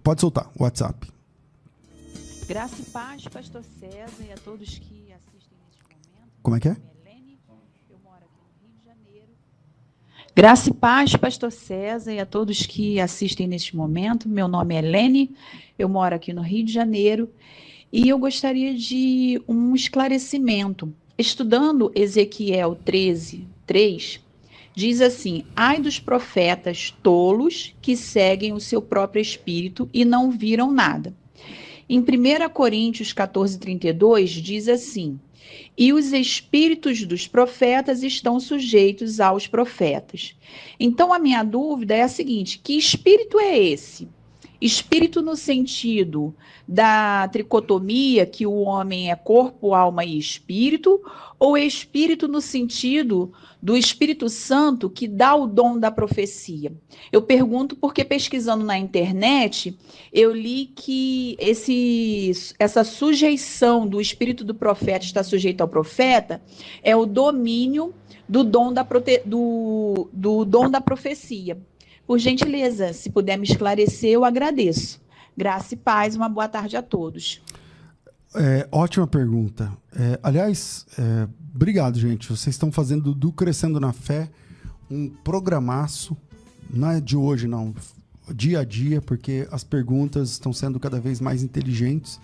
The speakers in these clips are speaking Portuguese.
Pode soltar o WhatsApp. Graça e paz, pastor César, e a todos que assistem neste momento. Como é que é? Helene, eu moro aqui no Rio de Janeiro. Graça e paz, pastor César, e a todos que assistem neste momento. Meu nome é Helene, eu moro aqui no Rio de Janeiro, e eu gostaria de um esclarecimento. Estudando Ezequiel 13:3, diz assim: ai dos profetas tolos que seguem o seu próprio espírito e não viram nada. Em 1 Coríntios 14:32 diz assim: e os espíritos dos profetas estão sujeitos aos profetas. Então a minha dúvida é a seguinte: que espírito é esse? Espírito no sentido da tricotomia, que o homem é corpo, alma e espírito, ou espírito no sentido do Espírito Santo que dá o dom da profecia? Eu pergunto porque, pesquisando na internet, eu li que essa sujeição do espírito do profeta estar sujeito ao profeta é o domínio do dom do dom da profecia. Por gentileza, se puder me esclarecer, eu agradeço. Graça e paz, uma boa tarde a todos. Ótima pergunta. Aliás, obrigado, gente. Vocês estão fazendo do Crescendo na Fé um programaço. Não é de hoje, não. Dia a dia, porque as perguntas estão sendo cada vez mais inteligentes.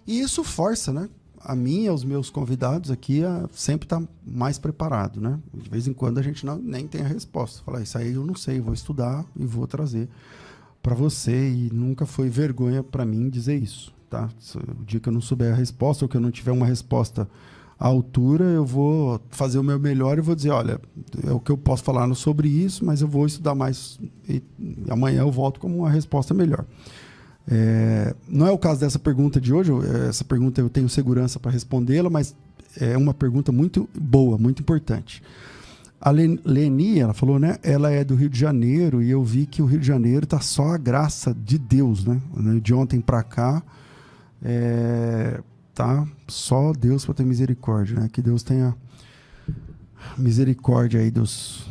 E isso força, né? A mim e aos meus convidados aqui a sempre estar mais preparado, né? De vez em quando a gente nem tem a resposta. Falar, isso aí eu não sei, vou estudar e vou trazer para você. E nunca foi vergonha para mim dizer isso, tá? O dia que eu não souber a resposta ou que eu não tiver uma resposta à altura, eu vou fazer o meu melhor e vou dizer, olha, é o que eu posso falar sobre isso, mas eu vou estudar mais e amanhã eu volto com uma resposta melhor. Não é o caso dessa pergunta de hoje. Essa pergunta eu tenho segurança para respondê-la, mas é uma pergunta muito boa, muito importante. A Leni, ela falou, né? Ela é do Rio de Janeiro e eu vi que o Rio de Janeiro tá só a graça de Deus, né? De ontem para cá, tá só Deus para ter misericórdia, né? Que Deus tenha misericórdia aí dos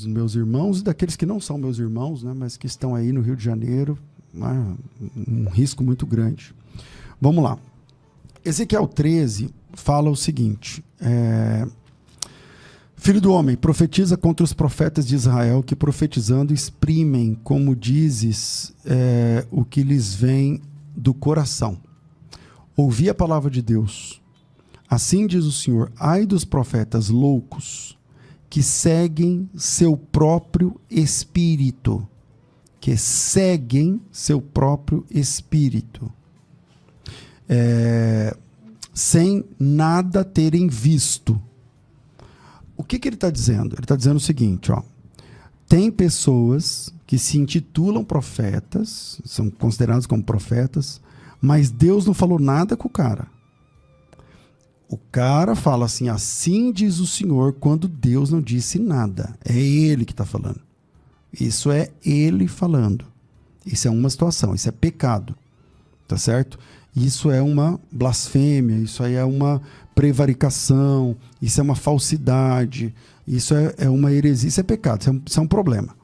meus irmãos e daqueles que não são meus irmãos, né? Mas que estão aí no Rio de Janeiro. Um risco muito grande. Vamos lá. Ezequiel 13 fala o seguinte: filho do homem, profetiza contra os profetas de Israel que, profetizando, exprimem, como dizes, o que lhes vem do coração. Ouvi a palavra de Deus. Assim diz o Senhor: ai dos profetas loucos que seguem seu próprio espírito. Que seguem seu próprio espírito, sem nada terem visto. O que ele está dizendo? Ele está dizendo o seguinte, ó, tem pessoas que se intitulam profetas, são considerados como profetas, mas Deus não falou nada com o cara. O cara fala assim, assim diz o Senhor, quando Deus não disse nada. É ele que está falando. Isso é ele falando. Isso é uma situação, isso é pecado. Tá certo? Isso é uma blasfêmia, isso aí é uma prevaricação, isso é uma falsidade, isso é uma heresia, isso é pecado, isso é um problema.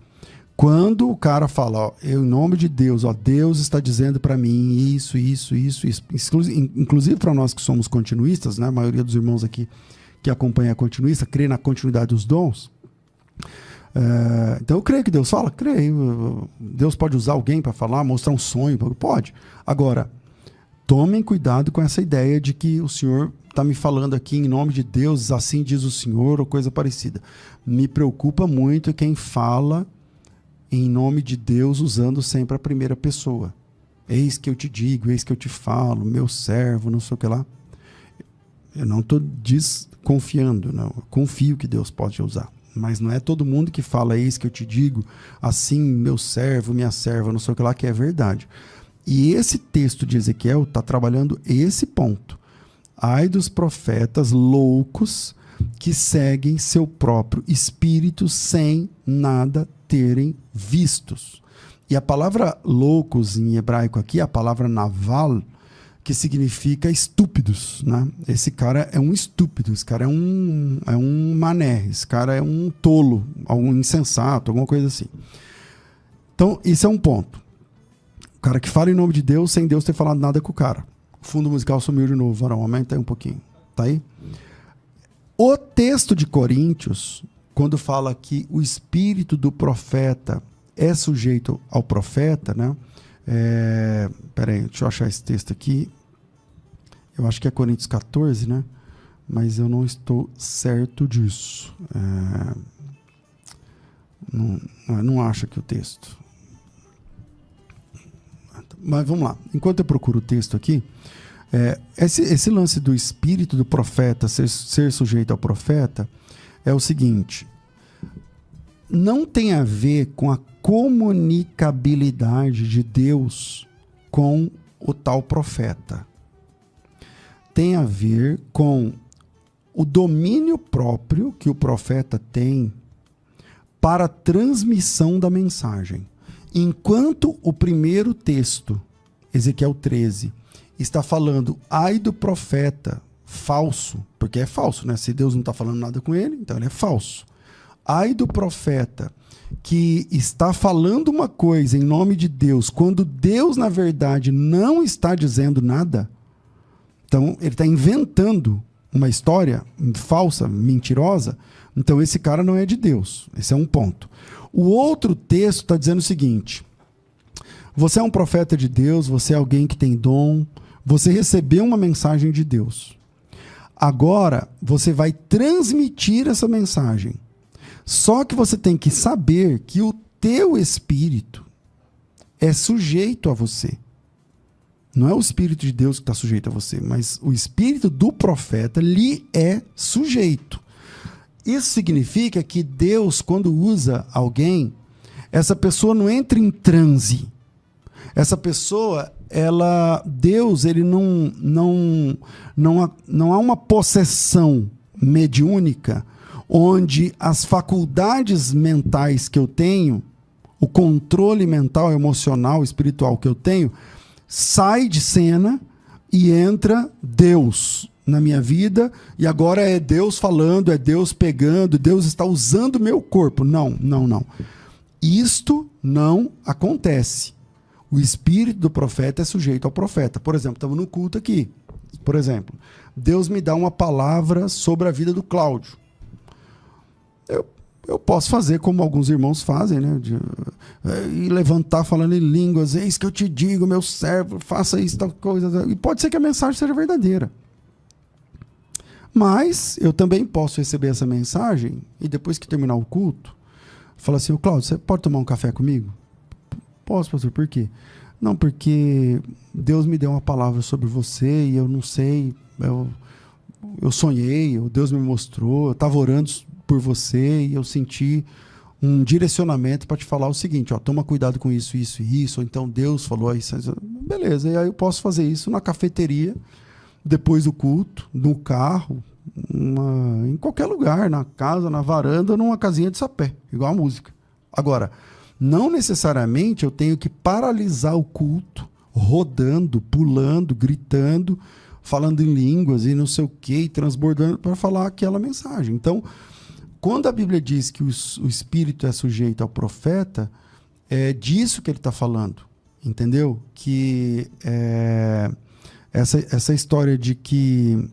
Quando o cara fala, ó, em nome de Deus, ó, Deus está dizendo para mim isso. Inclusive para nós que somos continuistas, né? A maioria dos irmãos aqui que acompanha a continuista, crê na continuidade dos dons. Então eu creio que Deus fala, creio. Deus pode usar alguém para falar, mostrar um sonho, pode. Agora, tomem cuidado com essa ideia de que o Senhor está me falando aqui em nome de Deus, assim diz o Senhor, ou coisa parecida. Me preocupa muito quem fala em nome de Deus usando sempre a primeira pessoa. Eis que eu te digo, eis que eu te falo, meu servo, não sei o que lá. Eu não estou desconfiando, não. Eu confio que Deus pode usar. Mas não é todo mundo que fala eis que eu te digo, assim, meu servo, minha serva, não sei o que lá, que é verdade. E esse texto de Ezequiel está trabalhando esse ponto. Ai dos profetas loucos que seguem seu próprio espírito sem nada terem vistos. E a palavra loucos em hebraico aqui, a palavra naval, que significa estúpidos, né? Esse cara é um estúpido, esse cara é um mané, esse cara é um tolo, um insensato, alguma coisa assim. Então, isso é um ponto. O cara que fala em nome de Deus sem Deus ter falado nada com o cara. O fundo musical sumiu de novo, varão. Aumenta aí um pouquinho. Tá aí? O texto de Coríntios, quando fala que o espírito do profeta é sujeito ao profeta, né? Peraí, deixa eu achar esse texto aqui. Eu acho que é Coríntios 14, né? Mas eu não estou certo disso. Não acho aqui o texto. Mas vamos lá. Enquanto eu procuro o texto aqui, esse lance do espírito do profeta ser sujeito ao profeta é o seguinte: não tem a ver com a comunicabilidade de Deus com o tal profeta. Tem a ver com o domínio próprio que o profeta tem para a transmissão da mensagem. Enquanto o primeiro texto, Ezequiel 13, está falando, ai do profeta falso, porque é falso, né? Se Deus não está falando nada com ele, então ele é falso. Ai do profeta que está falando uma coisa em nome de Deus, quando Deus, na verdade, não está dizendo nada. Então, ele está inventando uma história falsa, mentirosa. Então, esse cara não é de Deus. Esse é um ponto. O outro texto está dizendo o seguinte: você é um profeta de Deus, você é alguém que tem dom, você recebeu uma mensagem de Deus. Agora, você vai transmitir essa mensagem. Só que você tem que saber que o teu espírito é sujeito a você. Não é o Espírito de Deus que está sujeito a você, mas o espírito do profeta lhe é sujeito. Isso significa que Deus, quando usa alguém, essa pessoa não entra em transe. Essa pessoa, Deus, ele não há uma possessão mediúnica onde as faculdades mentais que eu tenho, o controle mental, emocional, espiritual que eu tenho, sai de cena e entra Deus na minha vida, e agora é Deus falando, é Deus pegando, Deus está usando meu corpo. Não. Isto não acontece. O espírito do profeta é sujeito ao profeta. Por exemplo, estamos no culto aqui. Por exemplo, Deus me dá uma palavra sobre a vida do Cláudio. Eu posso fazer como alguns irmãos fazem, né? E levantar falando em línguas, eis que eu te digo, meu servo, faça isso, tal coisa. E pode ser que a mensagem seja verdadeira. Mas eu também posso receber essa mensagem e depois que terminar o culto, falar assim: ô Cláudio, você pode tomar um café comigo? Posso, pastor, por quê? Não, porque Deus me deu uma palavra sobre você e eu não sei, eu sonhei, Deus me mostrou, eu estava orando por você e eu senti um direcionamento para te falar o seguinte: ó, toma cuidado com isso, isso e isso. Ou então Deus falou isso. Beleza, e aí eu posso fazer isso na cafeteria, depois do culto, no carro, em qualquer lugar, na casa, na varanda, numa casinha de sapé, igual a música. Agora, não necessariamente eu tenho que paralisar o culto, rodando, pulando, gritando, falando em línguas e não sei o que, transbordando para falar aquela mensagem. Então, quando a Bíblia diz que o espírito é sujeito ao profeta, é disso que ele está falando, entendeu? Que essa história de que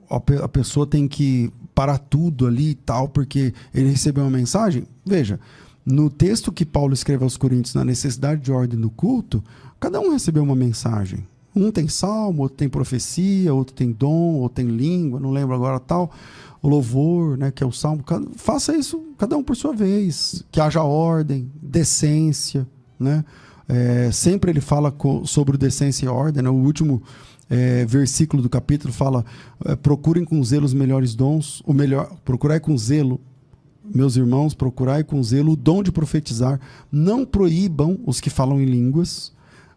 a pessoa tem que parar tudo ali e tal, porque ele recebeu uma mensagem. Veja, no texto que Paulo escreve aos Coríntios, na necessidade de ordem do culto, cada um recebeu uma mensagem. Um tem salmo, outro tem profecia, outro tem dom, outro tem língua, não lembro agora tal. O louvor, né, que é o salmo. Faça isso, cada um por sua vez. Que haja ordem, decência, né? Sempre ele fala sobre decência e ordem, né? O último versículo do capítulo fala: procurem com zelo os melhores dons, procurai com zelo, meus irmãos, procurai com zelo o dom de profetizar. Não proíbam os que falam em línguas,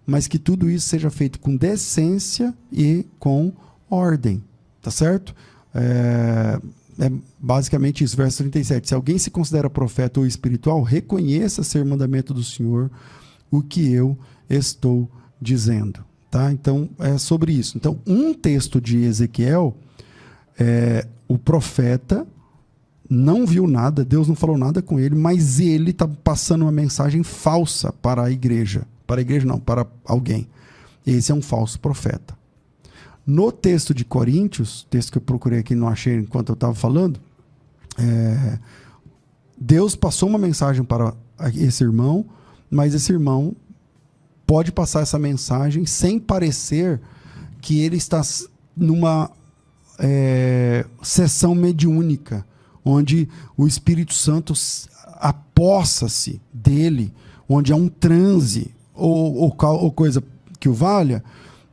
mas que tudo isso seja feito com decência e com ordem, tá certo? É basicamente isso, verso 37. Se alguém se considera profeta ou espiritual, reconheça ser mandamento do Senhor o que eu estou dizendo, tá? Então, é sobre isso. Então, um texto de Ezequiel, o profeta não viu nada, Deus não falou nada com ele, mas ele está passando uma mensagem falsa para a igreja. Para a igreja não, para alguém. Esse é um falso profeta. No texto de Coríntios, texto que eu procurei aqui e não achei enquanto eu estava falando, Deus passou uma mensagem para esse irmão, mas esse irmão pode passar essa mensagem sem parecer que ele está numa sessão mediúnica, onde o Espírito Santo apossa-se dele, onde há um transe ou coisa que o valha,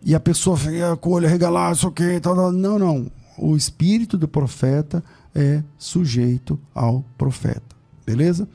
e a pessoa fica com o olho arregalado, isso aqui, tal. Não. O espírito do profeta é sujeito ao profeta. Beleza?